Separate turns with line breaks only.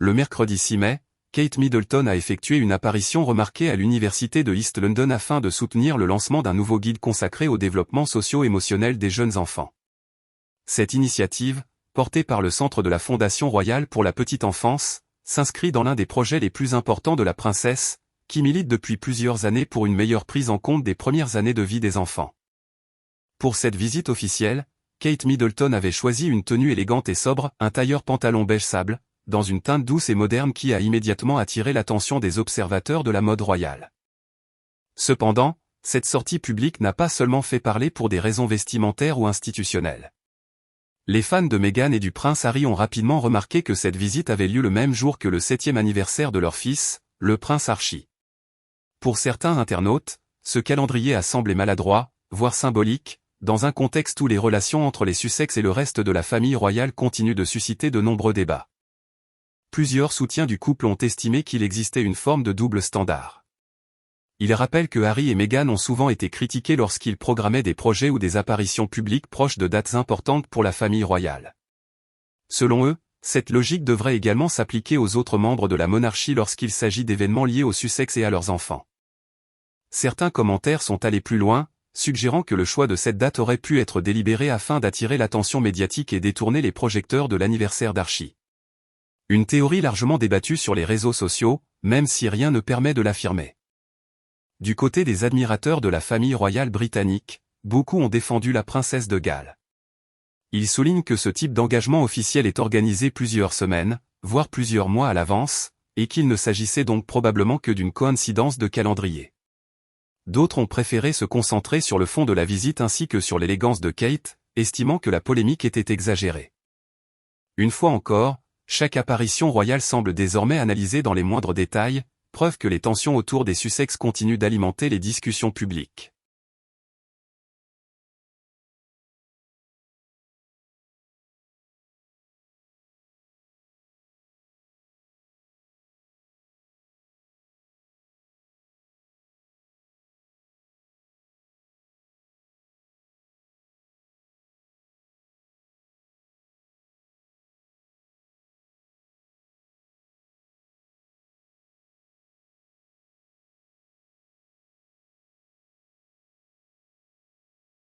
le mercredi 6 mai, Kate Middleton a effectué une apparition remarquée à l'université de East London afin de soutenir le lancement d'un nouveau guide consacré au développement socio-émotionnel des jeunes enfants. Cette initiative, portée par le Centre de la Fondation Royale pour la Petite Enfance, s'inscrit dans l'un des projets les plus importants de la princesse, qui milite depuis plusieurs années pour une meilleure prise en compte des premières années de vie des enfants. Pour cette visite officielle, Kate Middleton avait choisi une tenue élégante et sobre, un tailleur pantalon beige sable, dans une teinte douce et moderne qui a immédiatement attiré l'attention des observateurs de la mode royale. Cependant, cette sortie publique n'a pas seulement fait parler pour des raisons vestimentaires ou institutionnelles. Les fans de Meghan et du prince Harry ont rapidement remarqué que cette visite avait lieu le même jour que le 7e anniversaire de leur fils, le prince Archie. Pour certains internautes, ce calendrier a semblé maladroit, voire symbolique, dans un contexte où les relations entre les Sussex et le reste de la famille royale continuent de susciter de nombreux débats. Plusieurs soutiens du couple ont estimé qu'il existait une forme de double standard. Ils rappellent que Harry et Meghan ont souvent été critiqués lorsqu'ils programmaient des projets ou des apparitions publiques proches de dates importantes pour la famille royale. Selon eux, cette logique devrait également s'appliquer aux autres membres de la monarchie lorsqu'il s'agit d'événements liés aux Sussex et à leurs enfants. Certains commentaires sont allés plus loin, suggérant que le choix de cette date aurait pu être délibéré afin d'attirer l'attention médiatique et détourner les projecteurs de l'anniversaire d'Archie. Une théorie largement débattue sur les réseaux sociaux, même si rien ne permet de l'affirmer. Du côté des admirateurs de la famille royale britannique, beaucoup ont défendu la princesse de Galles. Ils soulignent que ce type d'engagement officiel est organisé plusieurs semaines, voire plusieurs mois à l'avance, et qu'il ne s'agissait donc probablement que d'une coïncidence de calendrier. D'autres ont préféré se concentrer sur le fond de la visite ainsi que sur l'élégance de Kate, estimant que la polémique était exagérée. Une fois encore, chaque apparition royale semble désormais analysée dans les moindres détails, preuve que les tensions autour des Sussex continuent d'alimenter les discussions publiques.